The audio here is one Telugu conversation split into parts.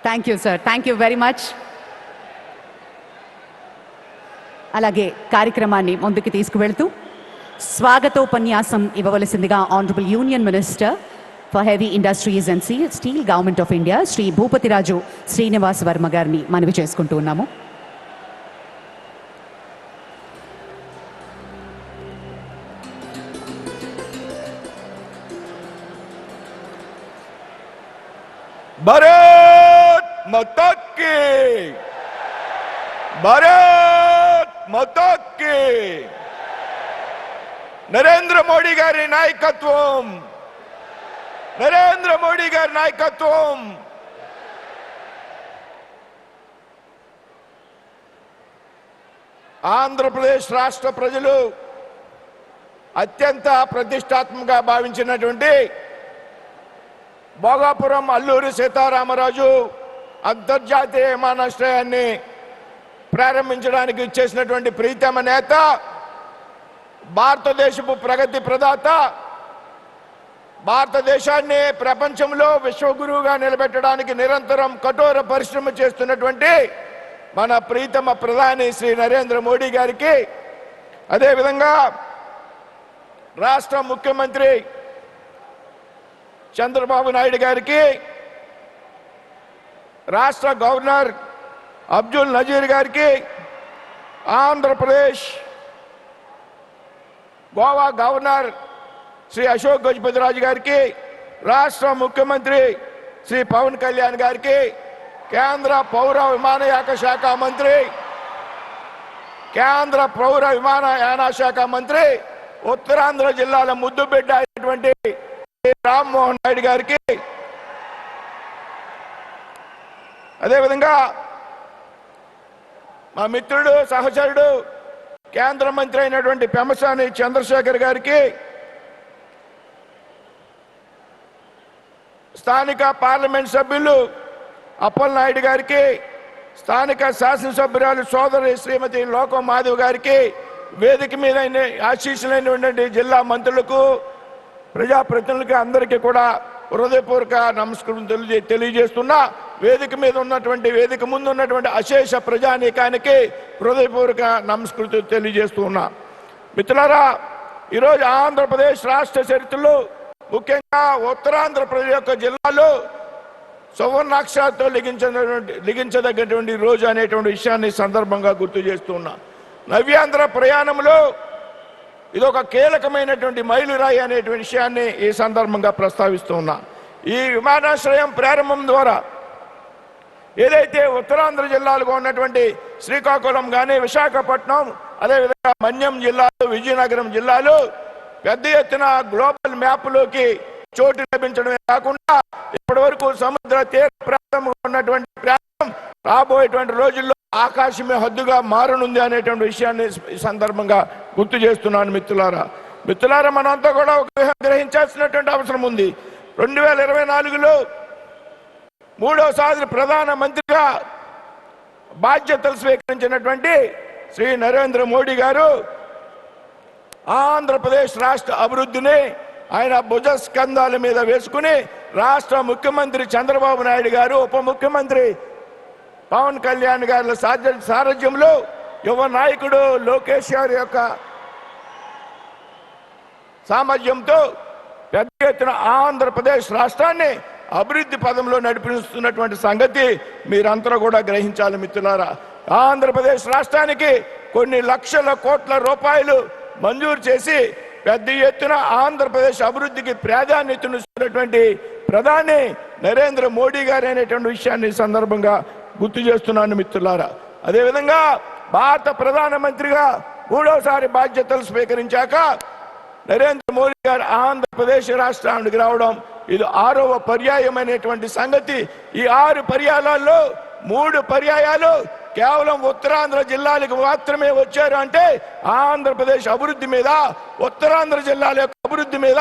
Thank you sir, thank you very much. అలాగే కార్యక్రమాన్ని ముందుకు తీసుకువెళ్తూ స్వాగతోపన్యాసం ఇవ్వవలసిందిగా honourable union minister for heavy industries and steel government of India Shri Bhupathiraju Srinivas Varma గారిని మనవి చేసుకుంటూ ఉన్నాము. భారత్ మాతా కీ, భారత్ మాతా కీ. నరేంద్ర మోడీ గారి నాయకత్వం, నరేంద్ర మోడీ గారి నాయకత్వం. ఆంధ్రప్రదేశ్ రాష్ట్ర ప్రజలు అత్యంత ప్రతిష్టాత్మకంగా భావించినటువంటి భోగాపురం అల్లూరి సీతారామరాజు అంతర్జాతీయ విమానాశ్రయాన్ని ప్రారంభించడానికి ఇచ్చేసినటువంటి ప్రీతమ నేత, భారతదేశపు ప్రగతి ప్రదాత, భారతదేశాన్ని ప్రపంచంలో విశ్వగురువుగా నిలబెట్టడానికి నిరంతరం కఠోర పరిశ్రమ చేస్తున్నటువంటి మన ప్రీతమ ప్రధాని శ్రీ నరేంద్ర మోడీ గారికి, అదేవిధంగా రాష్ట్ర ముఖ్యమంత్రి చంద్రబాబు నాయుడు గారికి, రాష్ట్ర గవర్నర్ అబ్దుల్ నజీర్ గారికి, ఆంధ్రప్రదేశ్ గోవా గవర్నర్ శ్రీ అశోక్ గజపతిరాజు గారికి, రాష్ట్ర ముఖ్యమంత్రి శ్రీ పవన్ కళ్యాణ్ గారికి, కేంద్ర పౌర విమానయాన శాఖ మంత్రి, కేంద్ర పౌర విమానయాన శాఖ మంత్రి, ఉత్తరాంధ్ర జిల్లాల ముద్దుబిడ్డ అయినటువంటి రామ్మోహన్ నాయుడు గారికి, అదేవిధంగా మా మిత్రుడు సహచరుడు కేంద్ర మంత్రి అయినటువంటి పెమ్మసాని చంద్రశేఖర్ గారికి, స్థానిక పార్లమెంట్ సభ్యులు అప్పలనాయుడు గారికి, స్థానిక శాసనసభ్యురాలు సోదరి శ్రీమతి లోకం మాధవ్ గారికి, వేదిక మీద ఆశీస్సులైనటువంటి జిల్లా మంత్రులకు, ప్రజాప్రతినిధులకి అందరికీ కూడా హృదయపూర్వక నమస్కారం తెలియజేస్తున్నా. వేదిక మీద ఉన్నటువంటి, వేదిక ముందు ఉన్నటువంటి అశేష ప్రజానీకానికి హృదయపూర్వక నమస్కృతులు తెలియజేస్తూ ఉన్నా. మిత్రులారా, ఈరోజు ఆంధ్రప్రదేశ్ రాష్ట్ర చరిత్రలో ముఖ్యంగా ఉత్తరాంధ్ర ప్రజల యొక్క జిల్లాలో సువర్ణాక్షరాలతో లిఖించదగ్గటువంటి రోజు అనేటువంటి విషయాన్ని సందర్భంగా గుర్తు చేస్తూ ఉన్నా. నవ్యాంధ్ర ప్రయాణంలో ఇదొక కీలకమైనటువంటి మైలురాయి అనేటువంటి విషయాన్ని ఈ సందర్భంగా ప్రస్తావిస్తూ ఉన్నా. ఈ విమానాశ్రయం ప్రారంభం ద్వారా ఏదైతే ఉత్తరాంధ్ర జిల్లాలుగా ఉన్నటువంటి శ్రీకాకుళం కానీ, విశాఖపట్నం, అదేవిధంగా మన్యం జిల్లాలు, విజయనగరం జిల్లాలు పెద్ద ఎత్తున గ్లోబల్ మ్యాప్లోకి చోటు లభించడమే కాకుండా ఇప్పటి వరకు సముద్ర తీర ప్రాంతంలో ఉన్నటువంటి ప్రాంతం రాబోయేటువంటి రోజుల్లో ఆకాశమే హద్దుగా మారనుంది అనేటువంటి విషయాన్ని ఈ సందర్భంగా గుర్తు చేస్తున్నాను. మిత్రులారా, మనంతా కూడా గ్రహించాల్సినటువంటి అవసరం ఉంది. 2024లో మూడోసారి ప్రధానమంత్రిగా బాధ్యతలు స్వీకరించినటువంటి శ్రీ నరేంద్ర మోడీ గారు ఆంధ్రప్రదేశ్ రాష్ట్ర అభివృద్ధిని ఆయన భుజస్కంధాల మీద వేసుకుని రాష్ట్ర ముఖ్యమంత్రి చంద్రబాబు నాయుడు గారు, ఉప ముఖ్యమంత్రి పవన్ కళ్యాణ్ గారి సారథ్యంలో యువ నాయకుడు లోకేష్ గారి యొక్క సామర్థ్యంతో పెద్ద ఎత్తున ఆంధ్రప్రదేశ్ రాష్ట్రాన్ని అభివృద్ధి పదంలో నడిపిస్తున్నటువంటి సంగతి మీరంతా కూడా గ్రహించాలి. మిత్రులారా, ఆంధ్రప్రదేశ్ రాష్ట్రానికి కొన్ని లక్షల కోట్ల రూపాయలు మంజూరు చేసి పెద్ద ఎత్తున ఆంధ్రప్రదేశ్ అభివృద్ధికి ప్రాధాన్యతనిస్తున్నటువంటి ప్రధాని నరేంద్ర మోడీ గారు అనేటువంటి విషయాన్ని సందర్భంగా గుర్తు చేస్తున్నాను. మిత్రులారా, అదేవిధంగా భారత ప్రధానమంత్రిగా మూడోసారి బాధ్యతలు స్వీకరించాక నరేంద్ర మోడీ గారు ఆంధ్రప్రదేశ్ రాష్ట్రానికి రావడం ఇది 6వ పర్యాయం అనేటువంటి సంగతి. ఈ 6 పర్యాయాలలో 3 పర్యాయాలు కేవలం ఉత్తరాంధ్ర జిల్లాలకు మాత్రమే వచ్చారు. అంటే ఆంధ్రప్రదేశ్ అభివృద్ధి మీద, ఉత్తరాంధ్ర జిల్లాల యొక్క అభివృద్ధి మీద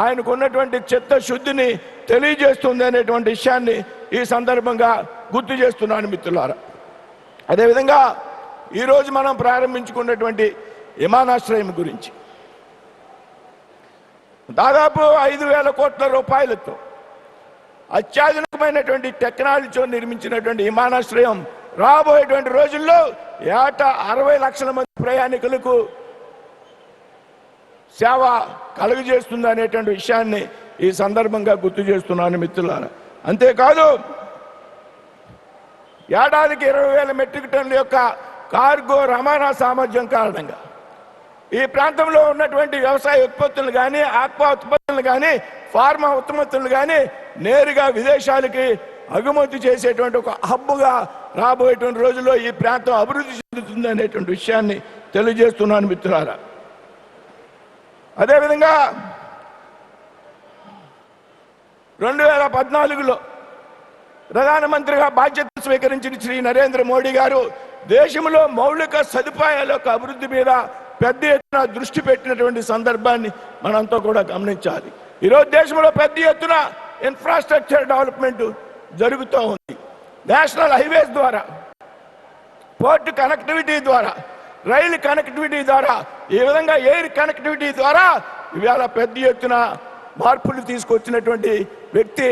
ఆయనకు ఉన్నటువంటి చిత్తశుద్ధిని తెలియజేస్తుంది అనేటువంటి విషయాన్ని ఈ సందర్భంగా గుర్తు చేస్తున్నాను. మిత్రులారా, అదేవిధంగా ఈరోజు మనం ప్రారంభించుకున్నటువంటి విమానాశ్రయం గురించి దాదాపు 5,000 కోట్ల రూపాయలతో అత్యాధునికమైనటువంటి టెక్నాలజీతో నిర్మించినటువంటి విమానాశ్రయం రాబోయేటువంటి రోజుల్లో ఏటా 60 లక్షల మంది ప్రయాణికులకు సేవ కలుగజేస్తుంది అనేటువంటి విషయాన్ని ఈ సందర్భంగా గుర్తు చేస్తున్నాను మిత్రులారా. అంతేకాదు ఏడాదికి 20,000 మెట్రిక్ టన్నుల యొక్క కార్గో రవాణా సామర్థ్యం కారణంగా ఈ ప్రాంతంలో ఉన్నటువంటి వ్యవసాయ ఉత్పత్తులు కానీ, ఆక్వా ఉత్పత్తులు కానీ, ఫార్మా ఉత్పత్తులు కానీ నేరుగా విదేశాలకి అగుమతి చేసేటువంటి ఒక హబ్బుగా రాబోయేటువంటి రోజుల్లో ఈ ప్రాంతం అభివృద్ధి చెందుతుంది అనేటువంటి విషయాన్ని తెలియజేస్తున్నాను మిత్రులారా. అదేవిధంగా 2014లో ప్రధానమంత్రిగా బాధ్యతలు స్వీకరించిన శ్రీ నరేంద్ర మోడీ గారు దేశంలో మౌలిక సదుపాయాల యొక్క అభివృద్ధి మీద పెద్ద ఎత్తున దృష్టి పెట్టినటువంటి సందర్భాన్ని మనంతా కూడా గమనించాలి. ఈరోజు దేశంలో పెద్ద ఎత్తున ఇన్ఫ్రాస్ట్రక్చర్ డెవలప్మెంట్ జరుగుతూ ఉంది. నేషనల్ హైవేస్ ద్వారా, పోర్ట్ కనెక్టివిటీ ద్వారా, రైలు కనెక్టివిటీ ద్వారా, ఈ విధంగా ఎయిర్ కనెక్టివిటీ ద్వారా ఇవాళ పెద్ద ఎత్తున మార్పులు తీసుకొచ్చినటువంటి వ్యక్తి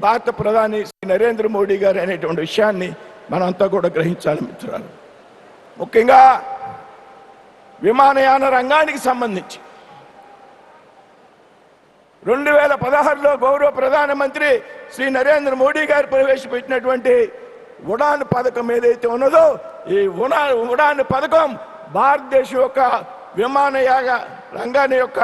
భారత ప్రధాని శ్రీ నరేంద్ర మోడీ గారు అనేటువంటి విషయాన్ని మనంతా కూడా గ్రహించాలి మిత్రులు. ముఖ్యంగా విమానయాన రంగానికి సంబంధించి 2016లో గౌరవ ప్రధానమంత్రి శ్రీ నరేంద్ర మోడీ గారు ప్రవేశపెట్టినటువంటి ఉడాన్ పథకం ఏదైతే ఉన్నదో, ఈ ఉడాన్ పథకం భారతదేశం యొక్క విమానయాన రంగాన్ని యొక్క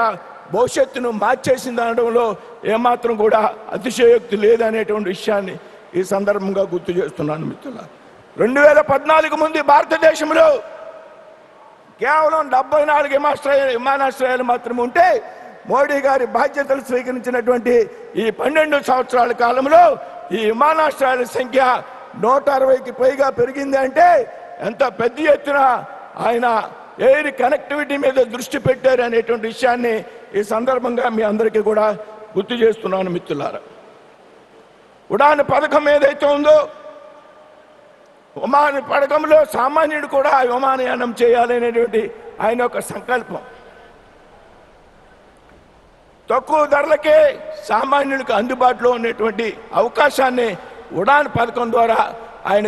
భవిష్యత్తును మార్చేసింది అనడంలో ఏమాత్రం కూడా అతిశయోక్తి లేదనేటువంటి విషయాన్ని ఈ సందర్భంగా గుర్తు చేస్తున్నాను మిత్రులారా. 2014 ముందు భారతదేశంలో కేవలం 74 విమానాశ్రయాలు మాత్రమే ఉంటే మోడీ గారి బాధ్యతలు స్వీకరించినటువంటి ఈ 12 సంవత్సరాల కాలంలో ఈ విమానాశ్రయాల సంఖ్య 160కి పైగా పెరిగింది. అంటే ఎంత పెద్ద ఎత్తున ఆయన ఎయిర్ కనెక్టివిటీ మీద దృష్టి పెట్టారు అనేటువంటి విషయాన్ని ఈ సందర్భంగా మీ అందరికీ కూడా గుర్తు చేస్తున్నాను మిత్రులారా. ఉడాన్ పథకం ఏదైతే ఉందో, విమాన పథకంలో సామాన్యుడు కూడా విమానయానం చేయాలనేటువంటి ఆయన యొక్క సంకల్పం. తక్కువ ధరలకే సామాన్యుడికి అందుబాటులో ఉన్నటువంటి అవకాశాన్ని ఉడాన్ పథకం ద్వారా ఆయన